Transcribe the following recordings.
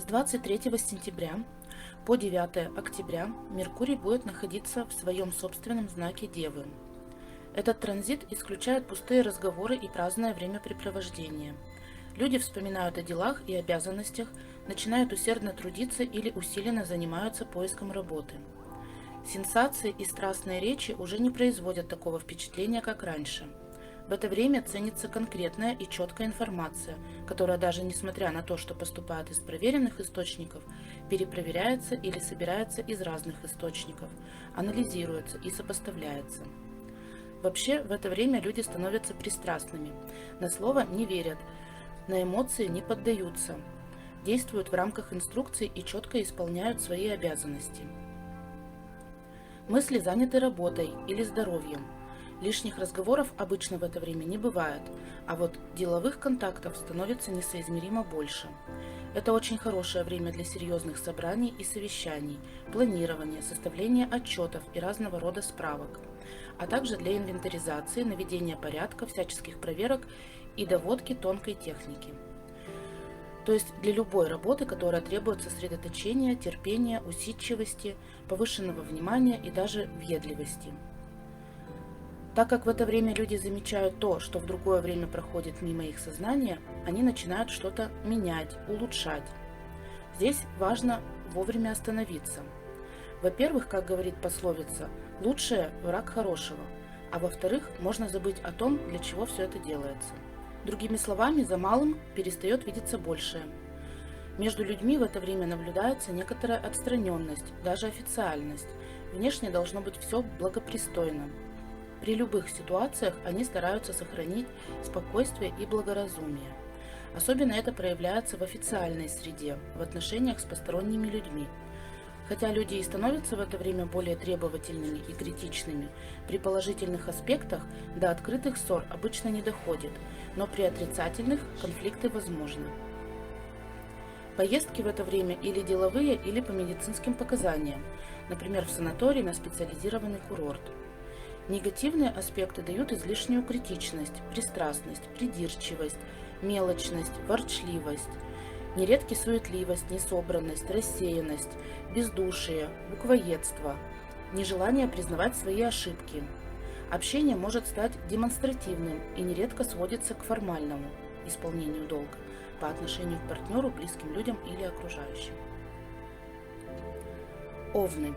23 сентября по 9 октября Меркурий будет находиться в своем собственном знаке Девы. Этот транзит исключает пустые разговоры и праздное времяпрепровождение. Люди вспоминают о делах и обязанностях, начинают усердно трудиться или усиленно занимаются поиском работы. Сенсации и страстные речи уже не производят такого впечатления, как раньше. В это время ценится конкретная и четкая информация, которая даже несмотря на то, что поступает из проверенных источников, перепроверяется или собирается из разных источников, анализируется и сопоставляется. Вообще, в это время люди становятся пристрастными, на слово не верят, на эмоции не поддаются, действуют в рамках инструкций и четко исполняют свои обязанности. Мысли заняты работой или здоровьем. Лишних разговоров обычно в это время не бывает, а вот деловых контактов становится несоизмеримо больше. Это очень хорошее время для серьезных собраний и совещаний, планирования, составления отчетов и разного рода справок, а также для инвентаризации, наведения порядка, всяческих проверок и доводки тонкой техники. То есть для любой работы, которая требует сосредоточения, терпения, усидчивости, повышенного внимания и даже въедливости. Так как в это время люди замечают то, что в другое время проходит мимо их сознания, они начинают что-то менять, улучшать. Здесь важно вовремя остановиться. Во-первых, как говорит пословица, лучшее – враг хорошего, а во-вторых, можно забыть о том, для чего все это делается. Другими словами, за малым перестает видеться большее. Между людьми в это время наблюдается некоторая отстраненность, даже официальность. Внешне должно быть все благопристойно. При любых ситуациях они стараются сохранить спокойствие и благоразумие. Особенно это проявляется в официальной среде, в отношениях с посторонними людьми. Хотя люди и становятся в это время более требовательными и критичными, при положительных аспектах до открытых ссор обычно не доходит, но при отрицательных конфликты возможны. Поездки в это время или деловые, или по медицинским показаниям, например, в санаторий на специализированный курорт. Негативные аспекты дают излишнюю критичность, пристрастность, придирчивость, мелочность, ворчливость, нередки суетливость, несобранность, рассеянность, бездушие, буквоедство, нежелание признавать свои ошибки. Общение может стать демонстративным и нередко сводится к формальному исполнению долга по отношению к партнеру, близким людям или окружающим. Овны.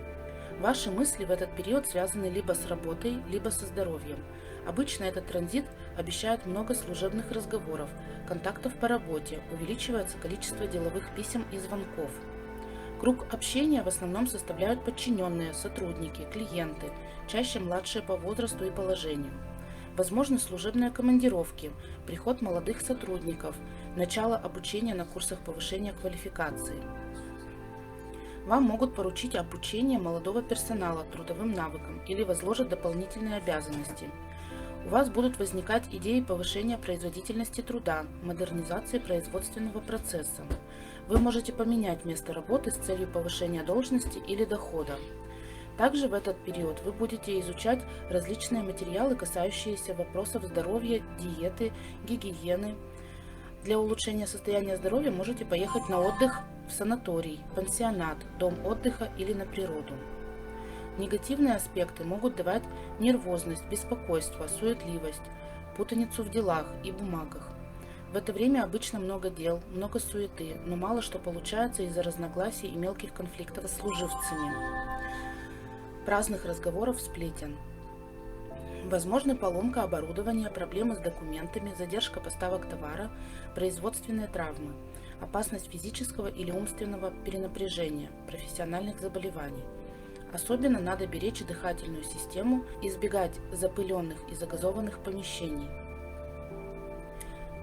Ваши мысли в этот период связаны либо с работой, либо со здоровьем. Обычно этот транзит обещает много служебных разговоров, контактов по работе, увеличивается количество деловых писем и звонков. Круг общения в основном составляют подчиненные, сотрудники, клиенты, чаще младшие по возрасту и положению. Возможны служебные командировки, приход молодых сотрудников, начало обучения на курсах повышения квалификации. Вам могут поручить обучение молодого персонала трудовым навыкам или возложат дополнительные обязанности. У вас будут возникать идеи повышения производительности труда, модернизации производственного процесса. Вы можете поменять место работы с целью повышения должности или дохода. Также в этот период вы будете изучать различные материалы, касающиеся вопросов здоровья, диеты, гигиены. Для улучшения состояния здоровья можете поехать на отдых в санаторий, пансионат, дом отдыха или на природу. Негативные аспекты могут давать нервозность, беспокойство, суетливость, путаницу в делах и бумагах. В это время обычно много дел, много суеты, но мало что получается из-за разногласий и мелких конфликтов с служивцами, праздных разговоров, сплетен. Возможны поломка оборудования, проблемы с документами, задержка поставок товара, производственные травмы, опасность физического или умственного перенапряжения, профессиональных заболеваний. Особенно надо беречь дыхательную систему, избегать запыленных и загазованных помещений.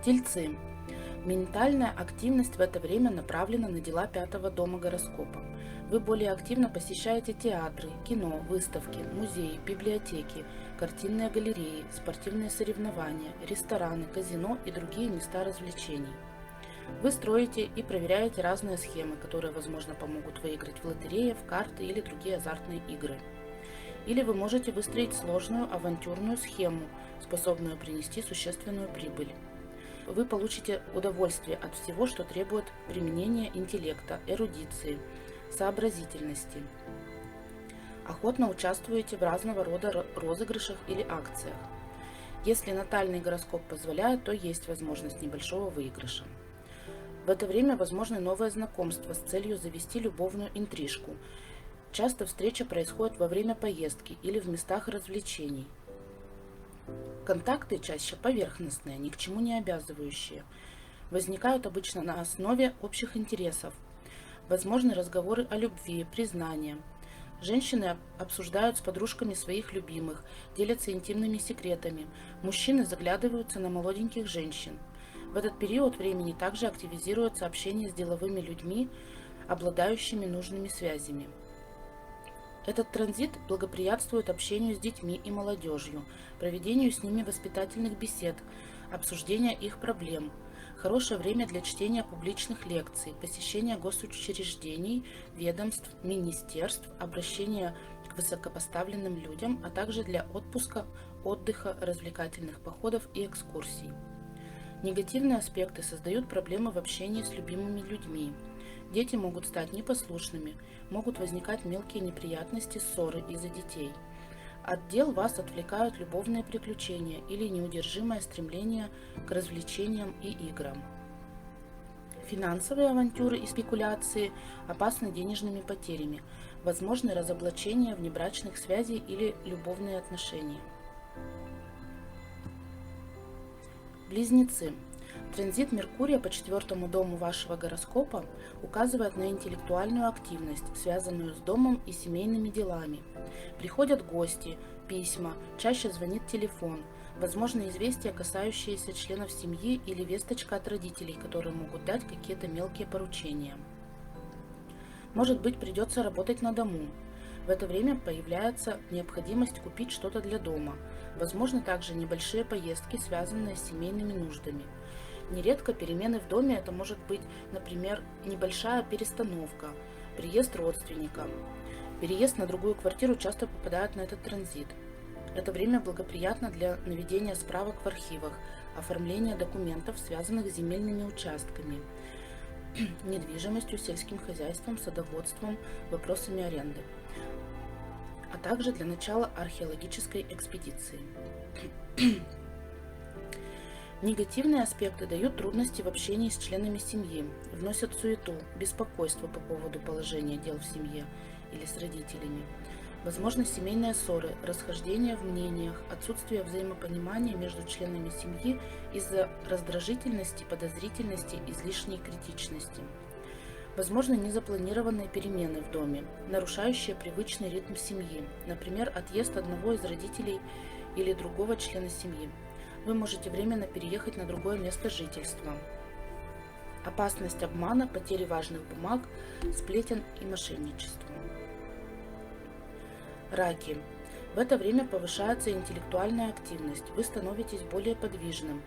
Тельцы. Ментальная активность в это время направлена на дела 5-го дома гороскопа. Вы более активно посещаете театры, кино, выставки, музеи, библиотеки, картинные галереи, спортивные соревнования, рестораны, казино и другие места развлечений. Вы строите и проверяете разные схемы, которые, возможно, помогут выиграть в лотерее, в карты или другие азартные игры. Или вы можете выстроить сложную авантюрную схему, способную принести существенную прибыль. вы получите удовольствие от всего, что требует применения интеллекта, эрудиции, сообразительности. Охотно участвуете в разного рода розыгрышах или акциях. Если натальный гороскоп позволяет, то есть возможность небольшого выигрыша. В это время возможны новые знакомства с целью завести любовную интрижку. Часто встреча происходит во время поездки или в местах развлечений. Контакты чаще поверхностные, ни к чему не обязывающие. Возникают обычно на основе общих интересов. Возможны разговоры о любви, признания. Женщины обсуждают с подружками своих любимых, делятся интимными секретами. Мужчины заглядываются на молоденьких женщин. В этот период времени также активизируется общение с деловыми людьми, обладающими нужными связями. Этот транзит благоприятствует общению с детьми и молодежью, проведению с ними воспитательных бесед, обсуждения их проблем. Хорошее время для чтения публичных лекций, посещения госучреждений, ведомств, министерств, обращения к высокопоставленным людям, а также для отпуска, отдыха, развлекательных походов и экскурсий. Негативные аспекты создают проблемы в общении с любимыми людьми. Дети могут стать непослушными, могут возникать мелкие неприятности, ссоры из-за детей. От дел вас отвлекают любовные приключения или неудержимое стремление к развлечениям и играм. Финансовые авантюры и спекуляции опасны денежными потерями, возможны разоблачения внебрачных связей или любовные отношения. Близнецы. Транзит Меркурия по 4-му дому вашего гороскопа указывает на интеллектуальную активность, связанную с домом и семейными делами. Приходят гости, письма, чаще звонит телефон, возможно известия, касающиеся членов семьи или весточка от родителей, которые могут дать какие-то мелкие поручения. Может быть, придется работать на дому. В это время появляется необходимость купить что-то для дома. Возможно также небольшие поездки, связанные с семейными нуждами. Нередко перемены в доме это может быть, например, небольшая перестановка, приезд родственника. Переезд на другую квартиру часто попадает на этот транзит. Это время благоприятно для наведения справок в архивах, оформления документов, связанных с земельными участками, недвижимостью, сельским хозяйством, садоводством, вопросами аренды, а также для начала археологической экспедиции. Негативные аспекты дают трудности в общении с членами семьи, вносят суету, беспокойство по поводу положения дел в семье или с родителями. Возможны семейные ссоры, расхождения в мнениях, отсутствие взаимопонимания между членами семьи из-за раздражительности, подозрительности, излишней критичности. Возможны незапланированные перемены в доме, нарушающие привычный ритм семьи, например, отъезд одного из родителей или другого члена семьи. Вы можете временно переехать на другое место жительства. Опасность обмана, потери важных бумаг, сплетен и мошенничества. Раки. В это время повышается интеллектуальная активность, вы становитесь более подвижным,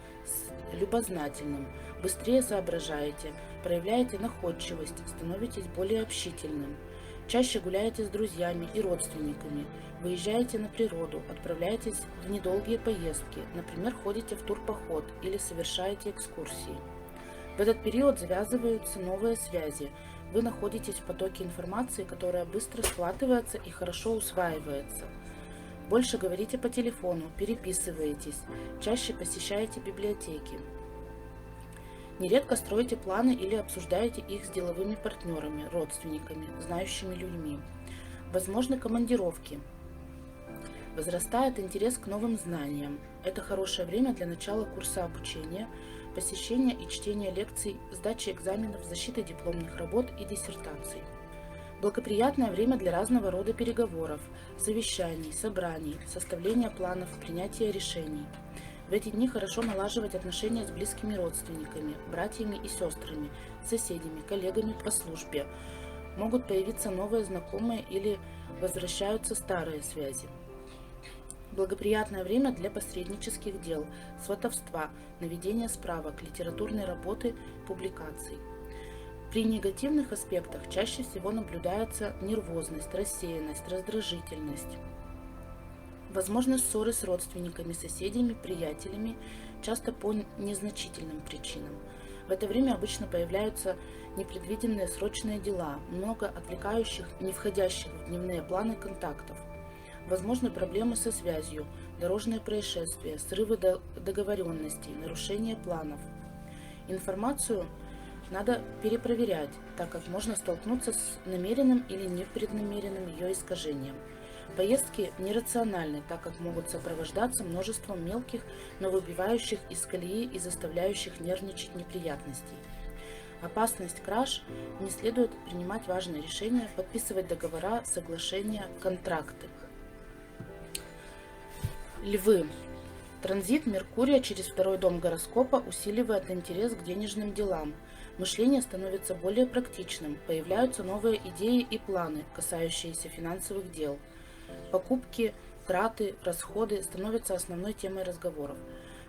любознательным, быстрее соображаете, проявляете находчивость, становитесь более общительным. Чаще гуляете с друзьями и родственниками, выезжаете на природу, отправляетесь в недолгие поездки, например, ходите в турпоход или совершаете экскурсии. В этот период завязываются новые связи, вы находитесь в потоке информации, которая быстро схватывается и хорошо усваивается. Больше говорите по телефону, переписываетесь, чаще посещаете библиотеки. Нередко строите планы или обсуждаете их с деловыми партнерами, родственниками, знающими людьми. Возможны командировки. Возрастает интерес к новым знаниям. Это хорошее время для начала курса обучения, посещения и чтения лекций, сдачи экзаменов, защиты дипломных работ и диссертаций. Благоприятное время для разного рода переговоров, совещаний, собраний, составления планов, принятия решений. В эти дни хорошо налаживать отношения с близкими родственниками, братьями и сестрами, соседями, коллегами по службе. Могут появиться новые знакомые или возвращаются старые связи. Благоприятное время для посреднических дел, сватовства, наведения справок, литературной работы, публикаций. При негативных аспектах чаще всего наблюдается нервозность, рассеянность, раздражительность. Возможны ссоры с родственниками, соседями, приятелями, часто по незначительным причинам. В это время обычно появляются непредвиденные срочные дела, много отвлекающих, не входящих в дневные планы контактов. Возможны проблемы со связью, дорожные происшествия, срывы договоренностей, нарушение планов. Информацию надо перепроверять, так как можно столкнуться с намеренным или непреднамеренным ее искажением. Поездки нерациональны, так как могут сопровождаться множеством мелких, но выбивающих из колеи и заставляющих нервничать неприятностей. Опасность краж: не следует принимать важные решения, подписывать договора, соглашения, контракты. Львы. Транзит Меркурия через второй дом гороскопа усиливает интерес к денежным делам. Мышление становится более практичным, появляются новые идеи и планы, касающиеся финансовых дел. Покупки, траты, расходы становятся основной темой разговоров.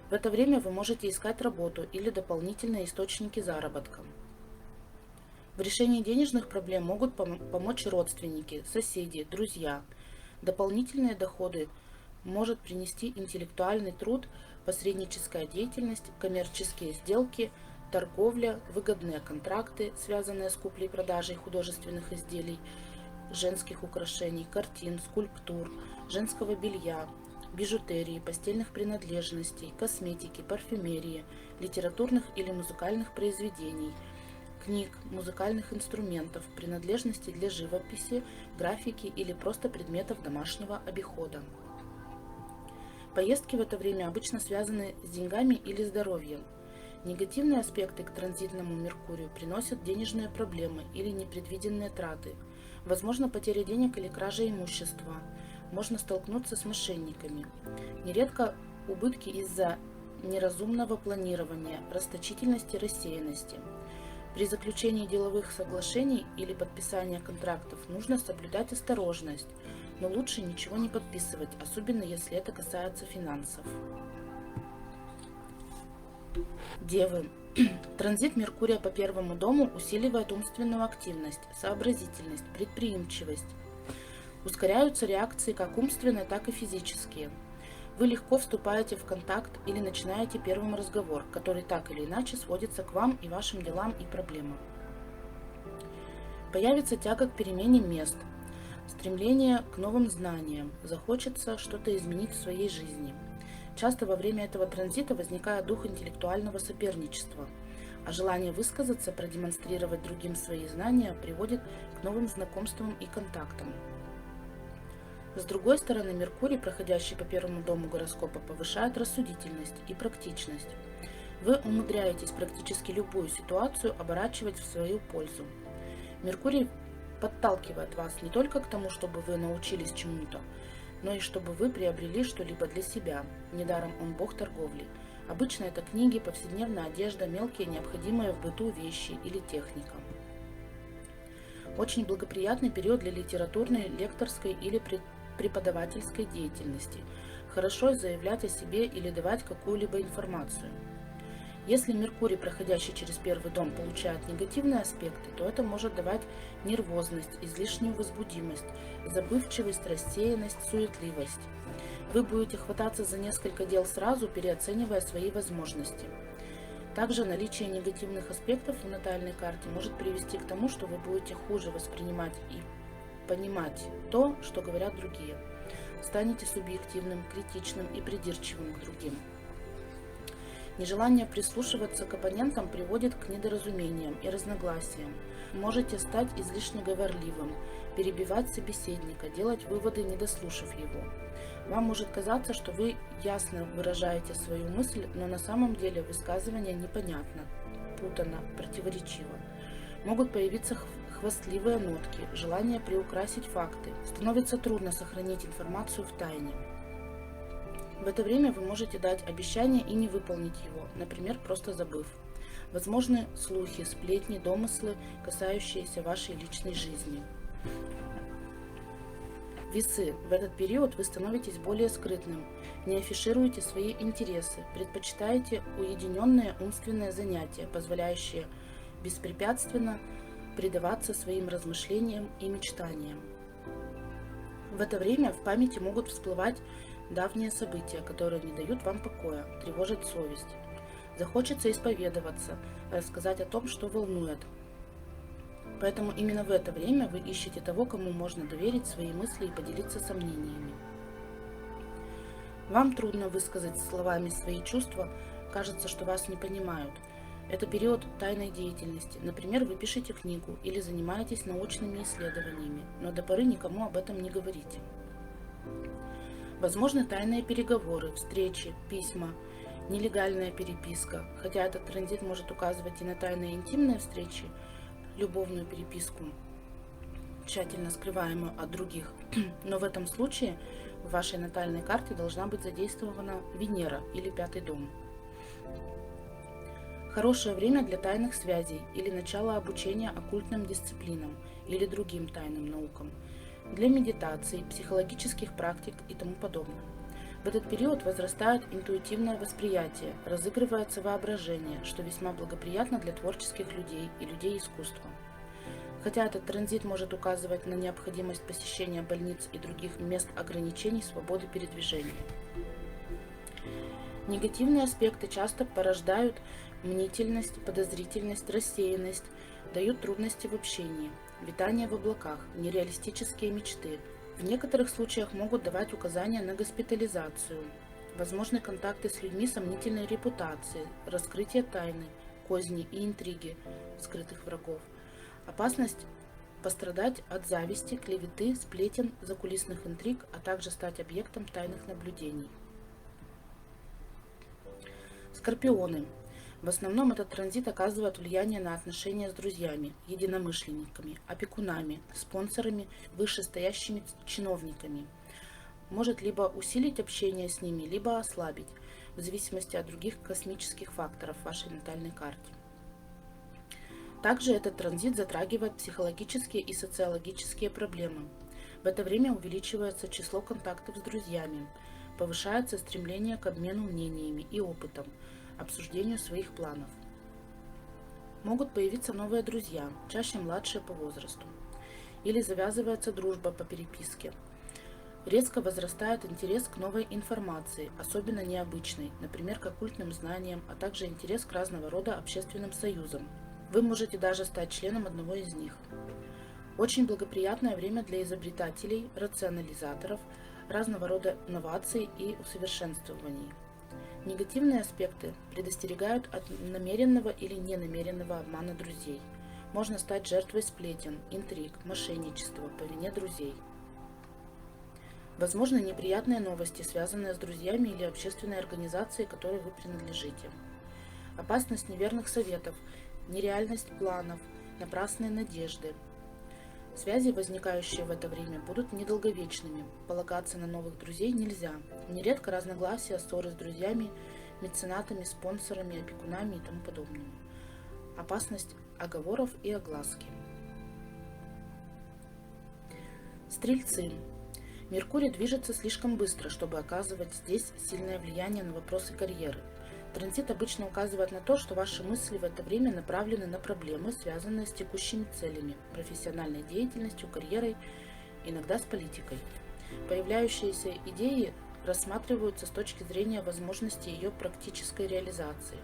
В это время вы можете искать работу или дополнительные источники заработка. В решении денежных проблем могут помочь родственники, соседи, друзья. Дополнительные доходы может принести интеллектуальный труд, посредническая деятельность, коммерческие сделки, торговля, выгодные контракты, связанные с куплей-продажей художественных изделий, женских украшений, картин, скульптур, женского белья, бижутерии, постельных принадлежностей, косметики, парфюмерии, литературных или музыкальных произведений, книг, музыкальных инструментов, принадлежностей для живописи, графики или просто предметов домашнего обихода. Поездки в это время обычно связаны с деньгами или здоровьем. Негативные аспекты к транзитному Меркурию приносят денежные проблемы или непредвиденные траты. Возможно потеря денег или кража имущества. Можно столкнуться с мошенниками. Нередко убытки из-за неразумного планирования, расточительности, рассеянности. При заключении деловых соглашений или подписании контрактов нужно соблюдать осторожность, но лучше ничего не подписывать, особенно если это касается финансов. Девы. Транзит Меркурия по первому дому усиливает умственную активность, сообразительность, предприимчивость. Ускоряются реакции как умственные, так и физические. Вы легко вступаете в контакт или начинаете первым разговор, который так или иначе сводится к вам и вашим делам и проблемам. Появится тяга к перемене мест, стремление к новым знаниям, захочется что-то изменить в своей жизни. Часто во время этого транзита возникает дух интеллектуального соперничества, а желание высказаться, продемонстрировать другим свои знания приводит к новым знакомствам и контактам. С другой стороны, Меркурий, проходящий по первому дому гороскопа, повышает рассудительность и практичность. Вы умудряетесь практически любую ситуацию оборачивать в свою пользу. Меркурий подталкивает вас не только к тому, чтобы вы научились чему-то, но и чтобы вы приобрели что-либо для себя. Недаром он бог торговли. Обычно это книги, повседневная одежда, мелкие необходимые в быту вещи или техника. Очень благоприятный период для литературной, лекторской или преподавательской деятельности. Хорошо заявлять о себе или давать какую-либо информацию. Если Меркурий, проходящий через первый дом, получает негативные аспекты, то это может давать нервозность, излишнюю возбудимость, забывчивость, рассеянность, суетливость. Вы будете хвататься за несколько дел сразу, переоценивая свои возможности. Также наличие негативных аспектов в натальной карте может привести к тому, что вы будете хуже воспринимать и понимать то, что говорят другие. Станете субъективным, критичным и придирчивым к другим. Нежелание прислушиваться к оппонентам приводит к недоразумениям и разногласиям. Можете стать излишне говорливым, перебивать собеседника, делать выводы, не дослушав его. Вам может казаться, что вы ясно выражаете свою мысль, но на самом деле высказывание непонятно, путано, противоречиво. Могут появиться хвастливые нотки, желание приукрасить факты. Становится трудно сохранить информацию в тайне. В это время вы можете дать обещание и не выполнить его, например, просто забыв. Возможны слухи, сплетни, домыслы, касающиеся вашей личной жизни. Весы. В этот период вы становитесь более скрытным, не афишируете свои интересы, предпочитаете уединенные умственные занятия, позволяющие беспрепятственно предаваться своим размышлениям и мечтаниям. В это время в памяти могут всплывать давние события, которые не дают вам покоя, тревожат совесть. Захочется исповедоваться, рассказать о том, что волнует. Поэтому именно в это время вы ищете того, кому можно доверить свои мысли и поделиться сомнениями. Вам трудно высказать словами свои чувства, кажется, что вас не понимают. Это период тайной деятельности. Например, вы пишете книгу или занимаетесь научными исследованиями, но до поры никому об этом не говорите. Возможны тайные переговоры, встречи, письма, нелегальная переписка, хотя этот транзит может указывать и на тайные интимные встречи, любовную переписку, тщательно скрываемую от других. Но в этом случае в вашей натальной карте должна быть задействована Венера или 5-й дом. Хорошее время для тайных связей или начала обучения оккультным дисциплинам или другим тайным наукам, для медитации, психологических практик и тому подобное. В этот период возрастает интуитивное восприятие, разыгрывается воображение, что весьма благоприятно для творческих людей и людей искусства. Хотя этот транзит может указывать на необходимость посещения больниц и других мест ограничений свободы передвижения. Негативные аспекты часто порождают мнительность, подозрительность, рассеянность, дают трудности в общении, витание в облаках, нереалистические мечты. В некоторых случаях могут давать указания на госпитализацию, возможны контакты с людьми сомнительной репутации, раскрытие тайны, козни и интриги скрытых врагов, опасность пострадать от зависти, клеветы, сплетен, закулисных интриг, а также стать объектом тайных наблюдений. Скорпионы. В основном этот транзит оказывает влияние на отношения с друзьями, единомышленниками, опекунами, спонсорами, вышестоящими чиновниками. Может либо усилить общение с ними, либо ослабить, в зависимости от других космических факторов в вашей натальной карте. Также этот транзит затрагивает психологические и социологические проблемы. В это время увеличивается число контактов с друзьями, повышается стремление к обмену мнениями и опытом, обсуждению своих планов. Могут появиться новые друзья, чаще младшие по возрасту. Или завязывается дружба по переписке. Резко возрастает интерес к новой информации, особенно необычной, например, к оккультным знаниям, а также интерес к разного рода общественным союзам. Вы можете даже стать членом одного из них. Очень благоприятное время для изобретателей, рационализаторов, разного рода инноваций и усовершенствований. Негативные аспекты предостерегают от намеренного или ненамеренного обмана друзей. Можно стать жертвой сплетен, интриг, мошенничества по вине друзей. Возможны неприятные новости, связанные с друзьями или общественной организацией, которой вы принадлежите. Опасность неверных советов, нереальность планов, напрасные надежды. Связи, возникающие в это время, будут недолговечными. Полагаться на новых друзей нельзя. Нередко разногласия, ссоры с друзьями, меценатами, спонсорами, опекунами и тому подобное. Опасность оговоров и огласки. Стрельцы. Меркурий движется слишком быстро, чтобы оказывать здесь сильное влияние на вопросы карьеры. Транзит обычно указывает на то, что ваши мысли в это время направлены на проблемы, связанные с текущими целями, профессиональной деятельностью, карьерой, иногда с политикой. Появляющиеся идеи рассматриваются с точки зрения возможности ее практической реализации.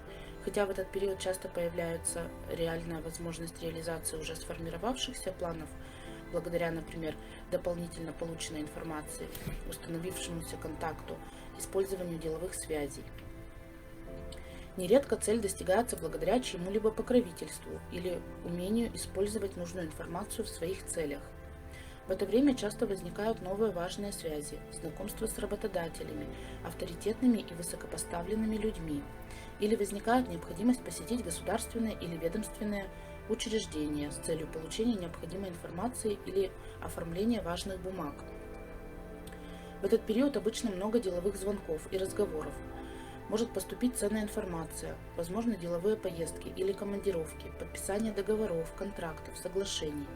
Хотя в этот период часто появляется реальная возможность реализации уже сформировавшихся планов, благодаря, например, дополнительно полученной информации, установившемуся контакту, использованию деловых связей. Нередко цель достигается благодаря чьему-либо покровительству или умению использовать нужную информацию в своих целях. В это время часто возникают новые важные связи, знакомства с работодателями, авторитетными и высокопоставленными людьми, или возникает необходимость посетить государственные или ведомственные учреждения с целью получения необходимой информации или оформления важных бумаг. В этот период обычно много деловых звонков и разговоров. Может поступить ценная информация, возможно деловые поездки или командировки, подписание договоров, контрактов, соглашений,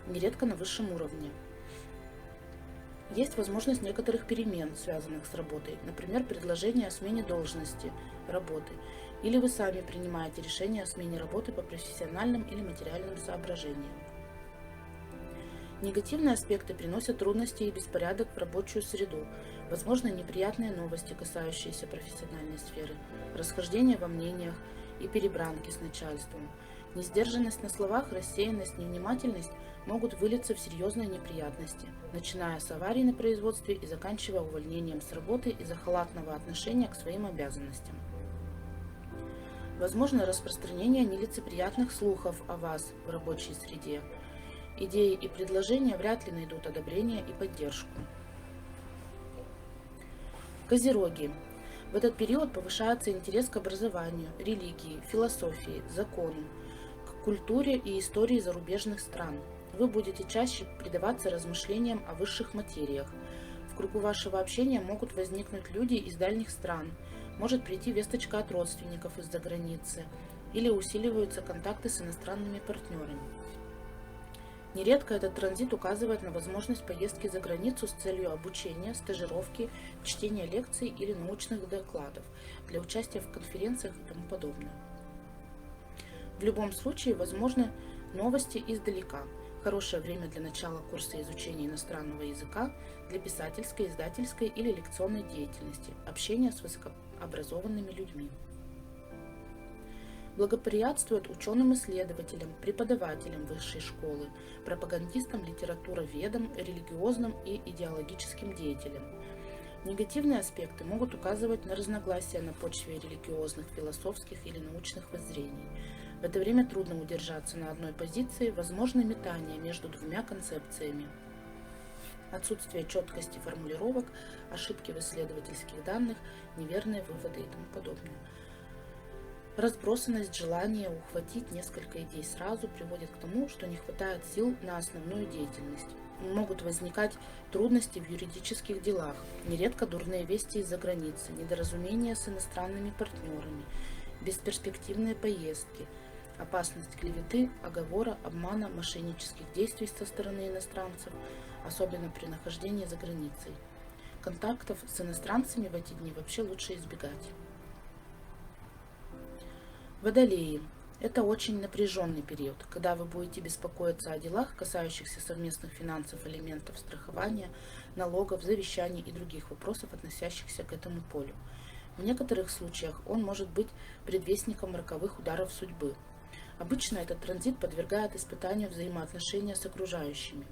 нередко на высшем уровне. Есть возможность некоторых перемен, связанных с работой, например, предложение о смене должности работы, или вы сами принимаете решение о смене работы по профессиональным или материальным соображениям. Негативные аспекты приносят трудности и беспорядок в рабочую среду, возможно, неприятные новости, касающиеся профессиональной сферы, расхождения во мнениях и перебранки с начальством. Несдержанность на словах, рассеянность, невнимательность могут вылиться в серьезные неприятности, начиная с аварий на производстве и заканчивая увольнением с работы из-за халатного отношения к своим обязанностям. Возможно распространение нелицеприятных слухов о вас в рабочей среде. Идеи и предложения вряд ли найдут одобрение и поддержку. Козероги. В этот период повышается интерес к образованию, религии, философии, закону, к культуре и истории зарубежных стран. Вы будете чаще предаваться размышлениям о высших материях. В кругу вашего общения могут возникнуть люди из дальних стран, может прийти весточка от родственников из-за границы или усиливаются контакты с иностранными партнерами. Нередко этот транзит указывает на возможность поездки за границу с целью обучения, стажировки, чтения лекций или научных докладов, для участия в конференциях и тому подобное. В любом случае возможны новости издалека. Хорошее время для начала курса изучения иностранного языка, для писательской, издательской или лекционной деятельности, общения с высокообразованными людьми. Благоприятствует ученым-исследователям, преподавателям высшей школы, пропагандистам, литературоведам, религиозным и идеологическим деятелям. Негативные аспекты могут указывать на разногласия на почве религиозных, философских или научных воззрений. В это время трудно удержаться на одной позиции, возможно метание между двумя концепциями. Отсутствие четкости формулировок, ошибки в исследовательских данных, неверные выводы и тому подобное. Разбросанность, желание ухватить несколько идей сразу приводит к тому, что не хватает сил на основную деятельность. Могут возникать трудности в юридических делах, нередко дурные вести из-за границы, недоразумения с иностранными партнерами, бесперспективные поездки, опасность клеветы, оговора, обмана, мошеннических действий со стороны иностранцев, особенно при нахождении за границей. Контактов с иностранцами в эти дни вообще лучше избегать. Водолеи. Это очень напряженный период, когда вы будете беспокоиться о делах, касающихся совместных финансов, элементов страхования, налогов, завещаний и других вопросов, относящихся к этому полю. В некоторых случаях он может быть предвестником роковых ударов судьбы. Обычно этот транзит подвергает испытанию взаимоотношения с окружающими.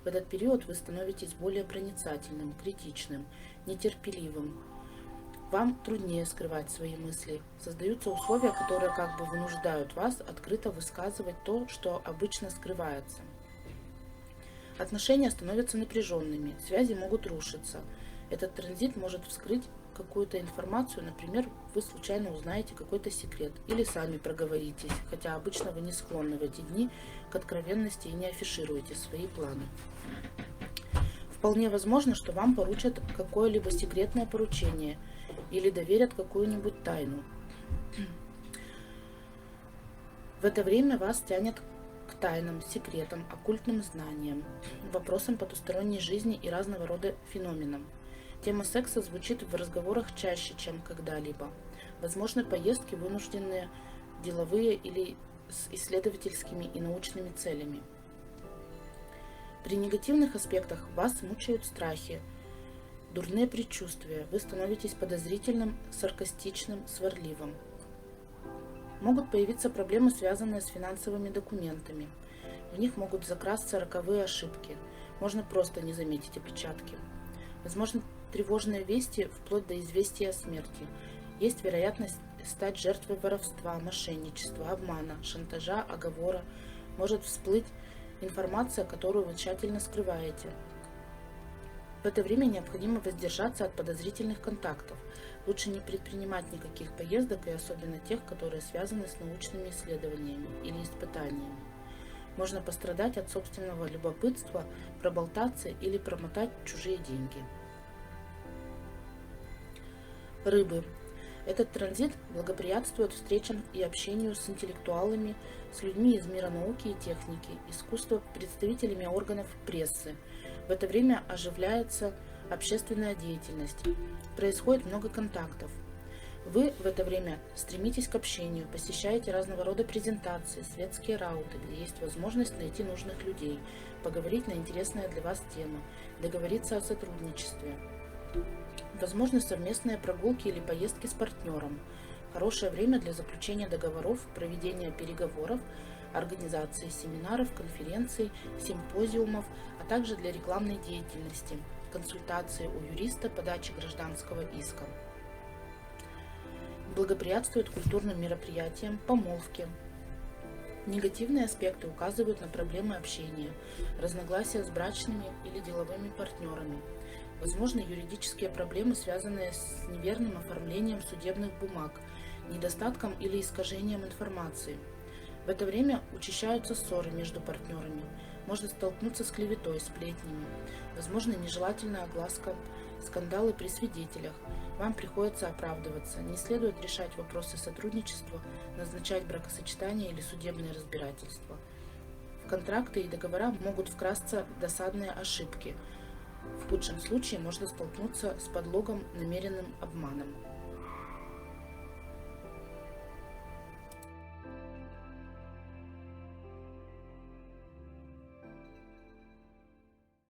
В этот период вы становитесь более проницательным, критичным, нетерпеливым. Вам труднее скрывать свои мысли. Создаются условия, которые как бы вынуждают вас открыто высказывать то, что обычно скрывается. Отношения становятся напряженными, связи могут рушиться. Этот транзит может вскрыть какую-то информацию, например, вы случайно узнаете какой-то секрет или сами проговоритесь, хотя обычно вы не склонны в эти дни к откровенности и не афишируете свои планы. Вполне возможно, что вам поручат какое-либо секретное поручение или доверят какую-нибудь тайну. В это время вас тянет к тайнам, секретам, оккультным знаниям, вопросам потусторонней жизни и разного рода феноменам. Тема секса звучит в разговорах чаще, чем когда-либо. Возможны поездки, вынужденные, деловые или с исследовательскими и научными целями. При негативных аспектах вас мучают страхи, дурные предчувствия, вы становитесь подозрительным, саркастичным, сварливым. Могут появиться проблемы, связанные с финансовыми документами. В них могут закрасться роковые ошибки, можно просто не заметить опечатки. Возможно, тревожные вести, вплоть до известия о смерти. Есть вероятность стать жертвой воровства, мошенничества, обмана, шантажа, оговора. Может всплыть информация, которую вы тщательно скрываете. В это время необходимо воздержаться от подозрительных контактов. Лучше не предпринимать никаких поездок, и особенно тех, которые связаны с научными исследованиями или испытаниями. Можно пострадать от собственного любопытства, проболтаться или промотать чужие деньги. Рыбы. Этот транзит благоприятствует встречам и общению с интеллектуалами, с людьми из мира науки и техники, искусства, представителями органов прессы. В это время оживляется общественная деятельность, происходит много контактов. Вы в это время стремитесь к общению, посещаете разного рода презентации, светские рауты, где есть возможность найти нужных людей, поговорить на интересные для вас темы, договориться о сотрудничестве. Возможны совместные прогулки или поездки с партнером. Хорошее время для заключения договоров, проведения переговоров, организации семинаров, конференций, симпозиумов, а также для рекламной деятельности, консультации у юриста, подачи гражданского иска. Благоприятствует культурным мероприятиям, помолвке. Негативные аспекты указывают на проблемы общения, разногласия с брачными или деловыми партнерами. Возможны юридические проблемы, связанные с неверным оформлением судебных бумаг, недостатком или искажением информации. В это время учащаются ссоры между партнерами, можно столкнуться с клеветой, сплетнями, возможно нежелательная огласка, скандалы при свидетелях. Вам приходится оправдываться, не следует решать вопросы сотрудничества, назначать бракосочетания или судебные разбирательства. В контракты и договора могут вкрасться досадные ошибки. В худшем случае можно столкнуться с подлогом, намеренным обманом.